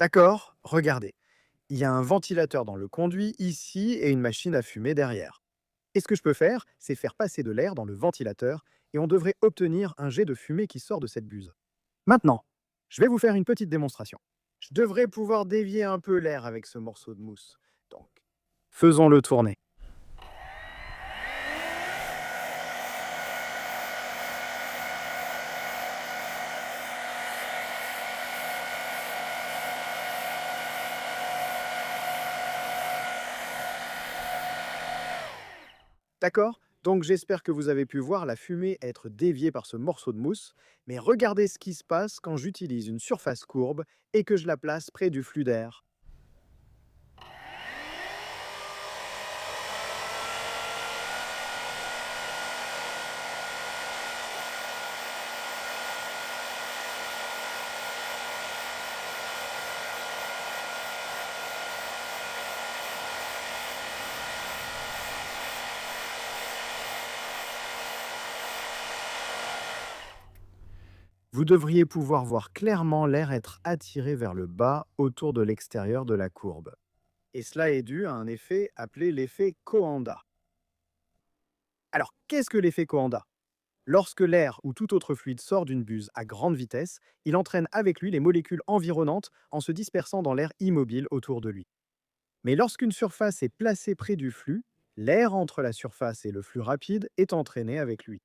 D'accord, regardez. Il y a un ventilateur dans le conduit ici et une machine à fumer derrière. Et ce que je peux faire, c'est faire passer de l'air dans le ventilateur et on devrait obtenir un jet de fumée qui sort de cette buse. Maintenant, je vais vous faire une petite démonstration. Je devrais pouvoir dévier un peu l'air avec ce morceau de mousse. Donc, faisons-le tourner. D'accord? Donc j'espère que vous avez pu voir la fumée être déviée par ce morceau de mousse, mais regardez ce qui se passe quand j'utilise une surface courbe et que je la place près du flux d'air. Vous devriez pouvoir voir clairement l'air être attiré vers le bas autour de l'extérieur de la courbe. Et cela est dû à un effet appelé l'effet Coanda. Alors, qu'est-ce que l'effet Coanda? Lorsque l'air ou tout autre fluide sort d'une buse à grande vitesse, il entraîne avec lui les molécules environnantes en se dispersant dans l'air immobile autour de lui. Mais lorsqu'une surface est placée près du flux, l'air entre la surface et le flux rapide est entraîné avec lui.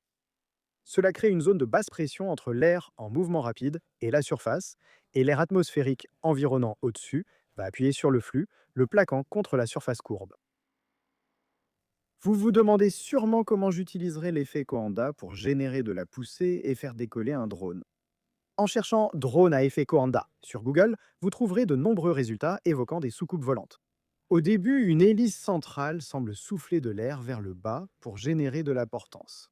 Cela crée une zone de basse pression entre l'air en mouvement rapide et la surface, et l'air atmosphérique environnant au-dessus va appuyer sur le flux, le plaquant contre la surface courbe. Vous vous demandez sûrement comment j'utiliserai l'effet Coanda pour générer de la poussée et faire décoller un drone. En cherchant drone à effet Coanda sur Google, vous trouverez de nombreux résultats évoquant des soucoupes volantes. Au début, une hélice centrale semble souffler de l'air vers le bas pour générer de la portance.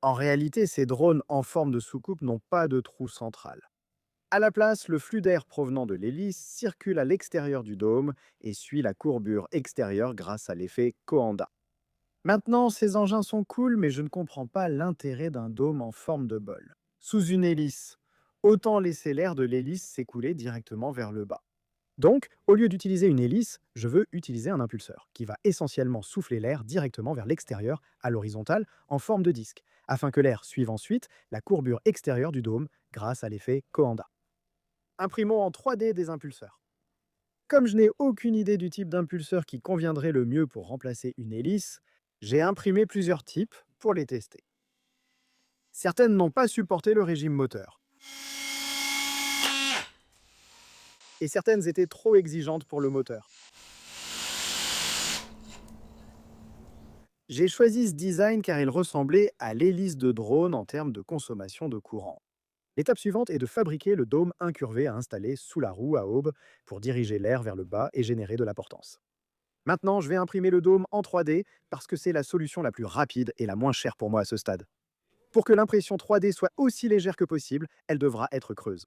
En réalité, ces drones en forme de soucoupe n'ont pas de trou central. À la place, le flux d'air provenant de l'hélice circule à l'extérieur du dôme et suit la courbure extérieure grâce à l'effet Coanda. Maintenant, ces engins sont cool, mais je ne comprends pas l'intérêt d'un dôme en forme de bol. Sous une hélice, autant laisser l'air de l'hélice s'écouler directement vers le bas. Donc, au lieu d'utiliser une hélice, je veux utiliser un impulseur, qui va essentiellement souffler l'air directement vers l'extérieur, à l'horizontale, en forme de disque, afin que l'air suive ensuite la courbure extérieure du dôme grâce à l'effet Coanda. Imprimons en 3D des impulseurs. Comme je n'ai aucune idée du type d'impulseur qui conviendrait le mieux pour remplacer une hélice, j'ai imprimé plusieurs types pour les tester. Certaines n'ont pas supporté le régime moteur, et certaines étaient trop exigeantes pour le moteur. J'ai choisi ce design car il ressemblait à l'hélice de drone en termes de consommation de courant. L'étape suivante est de fabriquer le dôme incurvé à installer sous la roue à aube pour diriger l'air vers le bas et générer de la portance. Maintenant, je vais imprimer le dôme en 3D parce que c'est la solution la plus rapide et la moins chère pour moi à ce stade. Pour que l'impression 3D soit aussi légère que possible, elle devra être creuse.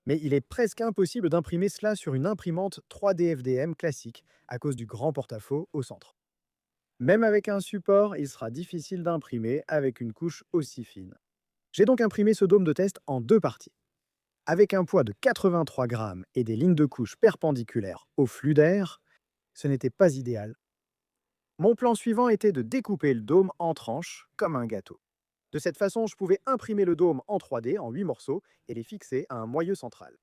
Mais il est presque impossible d'imprimer cela sur une imprimante 3D FDM classique à cause du grand porte-à-faux au centre. Même avec un support, il sera difficile d'imprimer avec une couche aussi fine. J'ai donc imprimé ce dôme de test en deux parties. Avec un poids de 83 grammes et des lignes de couche perpendiculaires au flux d'air, ce n'était pas idéal. Mon plan suivant était de découper le dôme en tranches, comme un gâteau. De cette façon, je pouvais imprimer le dôme en 3D en 8 morceaux et les fixer à un moyeu central.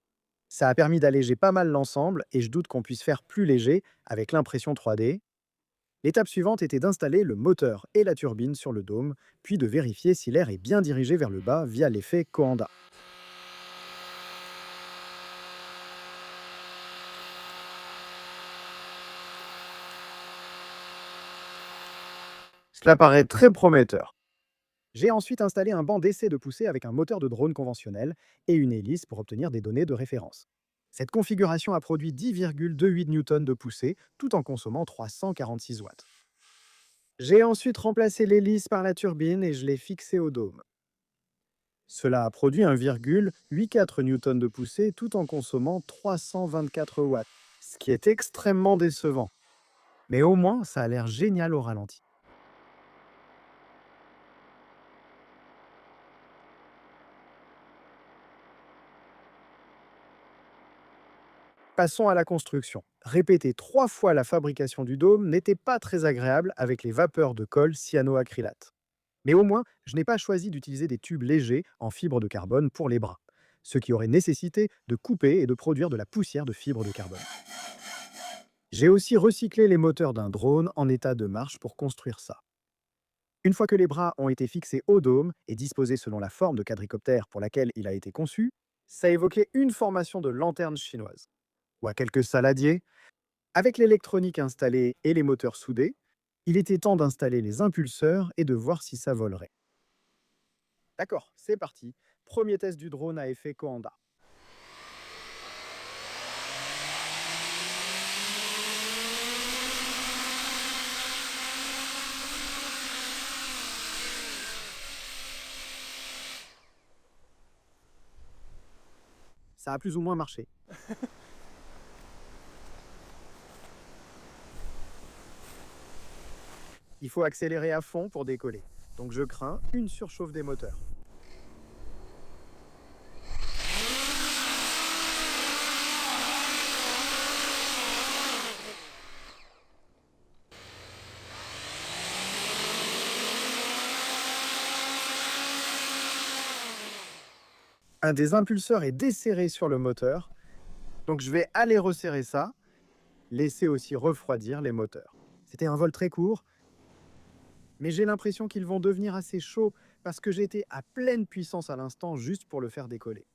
Ça a permis d'alléger pas mal l'ensemble et je doute qu'on puisse faire plus léger avec l'impression 3D. L'étape suivante était d'installer le moteur et la turbine sur le dôme, puis de vérifier si l'air est bien dirigé vers le bas via l'effet Coanda. Cela paraît très prometteur. J'ai ensuite installé un banc d'essai de poussée avec un moteur de drone conventionnel et une hélice pour obtenir des données de référence. Cette configuration a produit 10,28 newtons de poussée tout en consommant 346 watts. J'ai ensuite remplacé l'hélice par la turbine et je l'ai fixée au dôme. Cela a produit 1,84 newtons de poussée tout en consommant 324 watts, ce qui est extrêmement décevant. Mais au moins, ça a l'air génial au ralenti. Passons à la construction. Répéter 3 fois la fabrication du dôme n'était pas très agréable avec les vapeurs de colle cyanoacrylate. Mais au moins, je n'ai pas choisi d'utiliser des tubes légers en fibre de carbone pour les bras, ce qui aurait nécessité de couper et de produire de la poussière de fibre de carbone. J'ai aussi recyclé les moteurs d'un drone en état de marche pour construire ça. Une fois que les bras ont été fixés au dôme et disposés selon la forme de quadricoptère pour laquelle il a été conçu, ça évoquait une formation de lanterne chinoise. Ou à quelques saladiers, avec l'électronique installée et les moteurs soudés, il était temps d'installer les impulseurs et de voir si ça volerait. D'accord, c'est parti. Premier test du drone à effet Coanda. Ça a plus ou moins marché. Il faut accélérer à fond pour décoller. Donc je crains une surchauffe des moteurs. Un des impulseurs est desserré sur le moteur, donc je vais aller resserrer ça, laisser aussi refroidir les moteurs. C'était un vol très court, mais j'ai l'impression qu'ils vont devenir assez chauds parce que j'étais à pleine puissance à l'instant juste pour le faire décoller.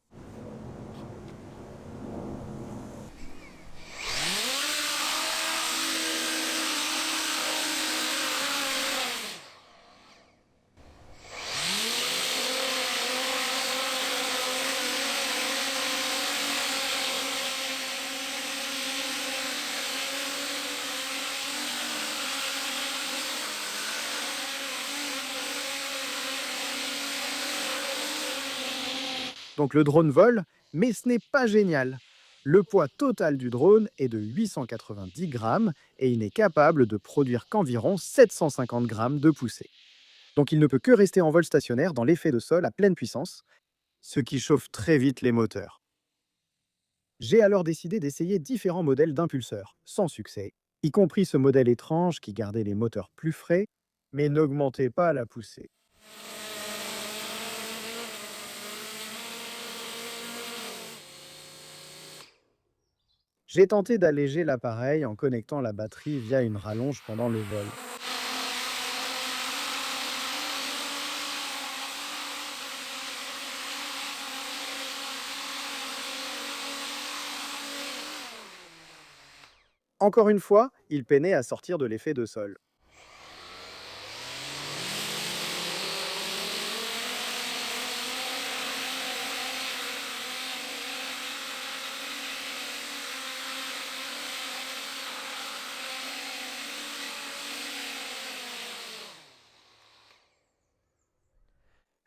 Donc le drone vole, mais ce n'est pas génial. Le poids total du drone est de 890 grammes et il n'est capable de produire qu'environ 750 grammes de poussée. Donc il ne peut que rester en vol stationnaire dans l'effet de sol à pleine puissance, ce qui chauffe très vite les moteurs. J'ai alors décidé d'essayer différents modèles d'impulseurs, sans succès, y compris ce modèle étrange qui gardait les moteurs plus frais, mais n'augmentait pas la poussée. J'ai tenté d'alléger l'appareil en connectant la batterie via une rallonge pendant le vol. Encore une fois, il peinait à sortir de l'effet de sol.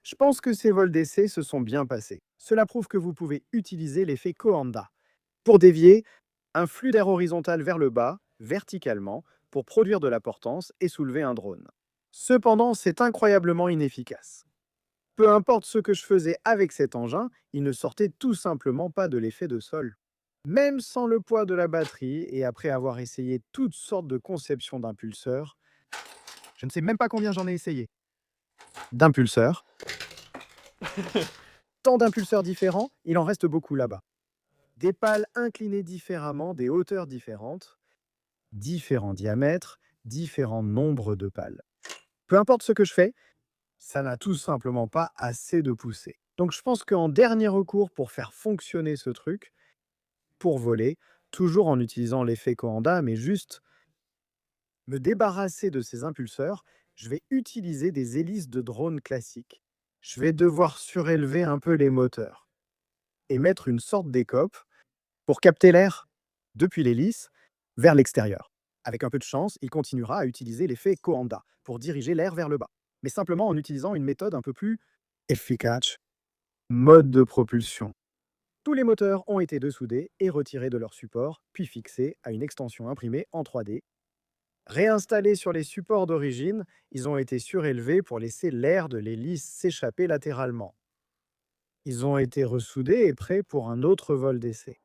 Je pense que ces vols d'essai se sont bien passés. Cela prouve que vous pouvez utiliser l'effet Coanda pour dévier un flux d'air horizontal vers le bas, verticalement, pour produire de la portance et soulever un drone. Cependant, c'est incroyablement inefficace. Peu importe ce que je faisais avec cet engin, il ne sortait tout simplement pas de l'effet de sol. Même sans le poids de la batterie et après avoir essayé toutes sortes de conceptions d'impulseurs, je ne sais même pas combien j'en ai essayé. D'impulseurs, tant d'impulseurs différents, il en reste beaucoup là-bas. Des pales inclinées différemment, des hauteurs différentes, différents diamètres, différents nombres de pales. Peu importe ce que je fais, ça n'a tout simplement pas assez de poussée. Donc je pense qu'en dernier recours pour faire fonctionner ce truc, pour voler, toujours en utilisant l'effet Coanda, mais juste me débarrasser de ces impulseurs, je vais utiliser des hélices de drone classiques. Je vais devoir surélever un peu les moteurs et mettre une sorte d'écope pour capter l'air depuis l'hélice vers l'extérieur. Avec un peu de chance, il continuera à utiliser l'effet Coanda pour diriger l'air vers le bas, mais simplement en utilisant une méthode un peu plus efficace. Mode de propulsion. Tous les moteurs ont été dessoudés et retirés de leur support, puis fixés à une extension imprimée en 3D. Réinstallés sur les supports d'origine, ils ont été surélevés pour laisser l'air de l'hélice s'échapper latéralement. Ils ont été ressoudés et prêts pour un autre vol d'essai.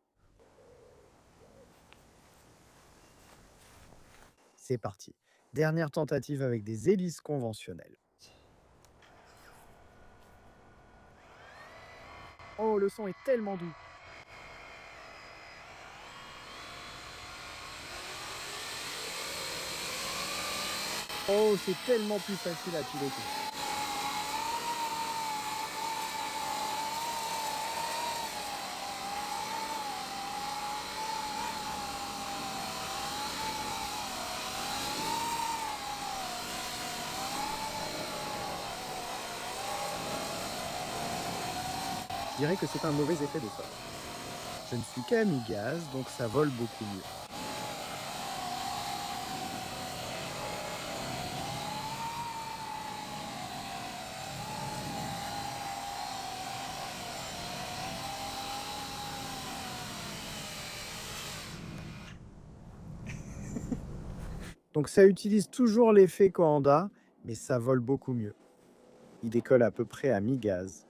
C'est parti. Dernière tentative avec des hélices conventionnelles. Oh, le son est tellement doux. Oh, c'est tellement plus facile à piloter. Je dirais que c'est un mauvais effet de sol. Je ne suis qu'à mi-gaz, donc ça vole beaucoup mieux. Donc ça utilise toujours l'effet Coanda, mais ça vole beaucoup mieux. Il décolle à peu près à mi-gaz.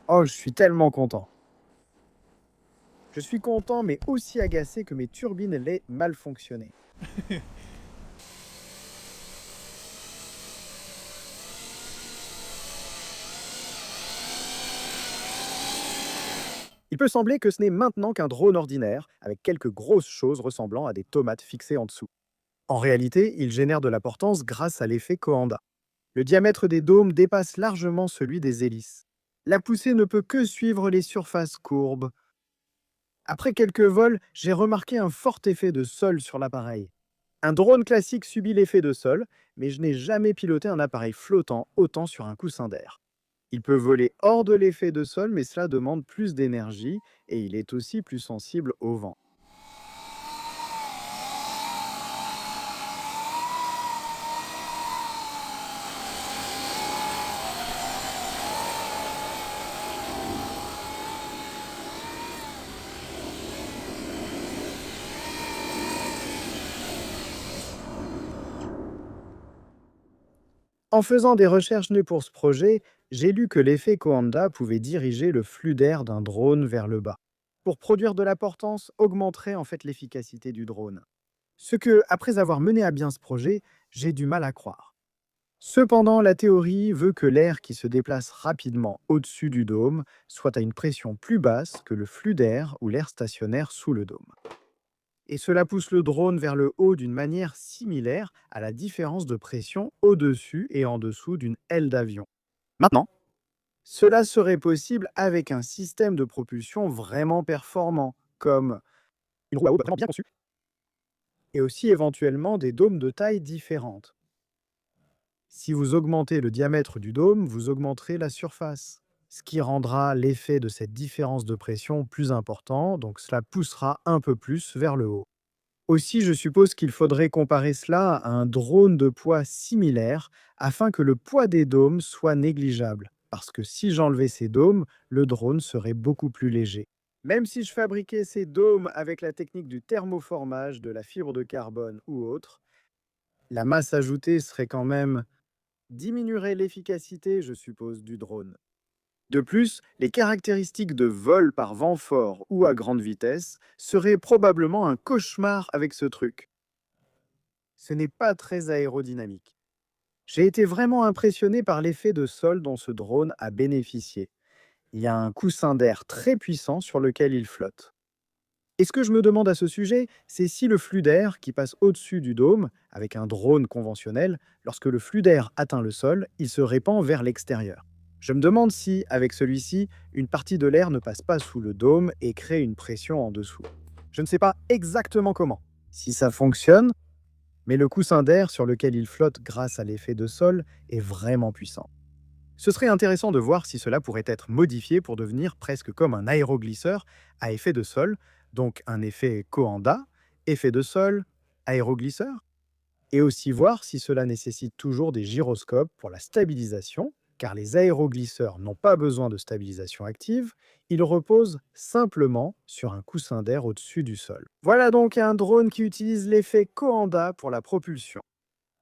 Oh, je suis tellement content. Je suis content, mais aussi agacé que mes turbines aient mal fonctionné. Il peut sembler que ce n'est maintenant qu'un drone ordinaire, avec quelques grosses choses ressemblant à des tomates fixées en dessous. En réalité, il génère de la portance grâce à l'effet Coanda. Le diamètre des dômes dépasse largement celui des hélices. La poussée ne peut que suivre les surfaces courbes. Après quelques vols, j'ai remarqué un fort effet de sol sur l'appareil. Un drone classique subit l'effet de sol, mais je n'ai jamais piloté un appareil flottant autant sur un coussin d'air. Il peut voler hors de l'effet de sol, mais cela demande plus d'énergie et il est aussi plus sensible au vent. En faisant des recherches nées pour ce projet, j'ai lu que l'effet Coanda pouvait diriger le flux d'air d'un drone vers le bas. Pour produire de la portance, augmenterait en fait l'efficacité du drone. Ce que, après avoir mené à bien ce projet, j'ai du mal à croire. Cependant, la théorie veut que l'air qui se déplace rapidement au-dessus du dôme soit à une pression plus basse que le flux d'air ou l'air stationnaire sous le dôme. Et cela pousse le drone vers le haut d'une manière similaire à la différence de pression au-dessus et en dessous d'une aile d'avion. Maintenant, cela serait possible avec un système de propulsion vraiment performant, comme une roue à eau vraiment bien conçue, et aussi éventuellement des dômes de taille différente. Si vous augmentez le diamètre du dôme, vous augmenterez la surface, ce qui rendra l'effet de cette différence de pression plus important, donc cela poussera un peu plus vers le haut. Aussi, je suppose qu'il faudrait comparer cela à un drone de poids similaire afin que le poids des dômes soit négligeable, parce que si j'enlevais ces dômes, le drone serait beaucoup plus léger. Même si je fabriquais ces dômes avec la technique du thermoformage, de la fibre de carbone ou autre, la masse ajoutée serait quand même diminuerait l'efficacité, je suppose, du drone. De plus, les caractéristiques de vol par vent fort ou à grande vitesse seraient probablement un cauchemar avec ce truc. Ce n'est pas très aérodynamique. J'ai été vraiment impressionné par l'effet de sol dont ce drone a bénéficié. Il y a un coussin d'air très puissant sur lequel il flotte. Et ce que je me demande à ce sujet, c'est si le flux d'air qui passe au-dessus du dôme, avec un drone conventionnel, lorsque le flux d'air atteint le sol, il se répand vers l'extérieur. Je me demande si, avec celui-ci, une partie de l'air ne passe pas sous le dôme et crée une pression en dessous. Je ne sais pas exactement comment. Si ça fonctionne, mais le coussin d'air sur lequel il flotte grâce à l'effet de sol est vraiment puissant. Ce serait intéressant de voir si cela pourrait être modifié pour devenir presque comme un aéroglisseur à effet de sol, donc un effet Coanda, effet de sol, aéroglisseur, et aussi voir si cela nécessite toujours des gyroscopes pour la stabilisation, car les aéroglisseurs n'ont pas besoin de stabilisation active, ils reposent simplement sur un coussin d'air au-dessus du sol. Voilà donc un drone qui utilise l'effet Coanda pour la propulsion.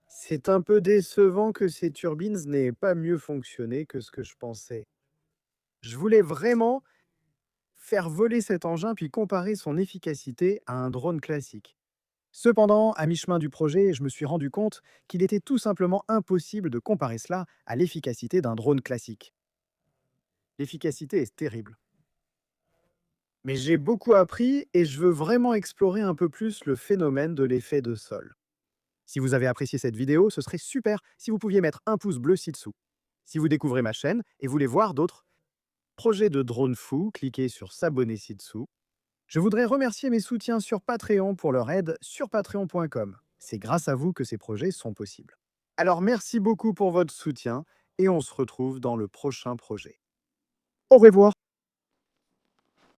C'est un peu décevant que ces turbines n'aient pas mieux fonctionné que ce que je pensais. Je voulais vraiment faire voler cet engin puis comparer son efficacité à un drone classique. Cependant, à mi-chemin du projet, je me suis rendu compte qu'il était tout simplement impossible de comparer cela à l'efficacité d'un drone classique. L'efficacité est terrible. Mais j'ai beaucoup appris et je veux vraiment explorer un peu plus le phénomène de l'effet de sol. Si vous avez apprécié cette vidéo, ce serait super si vous pouviez mettre un pouce bleu ci-dessous. Si vous découvrez ma chaîne et voulez voir d'autres projets de drone fou, cliquez sur s'abonner ci-dessous. Je voudrais remercier mes soutiens sur Patreon pour leur aide sur patreon.com. C'est grâce à vous que ces projets sont possibles. Alors merci beaucoup pour votre soutien et on se retrouve dans le prochain projet. Au revoir.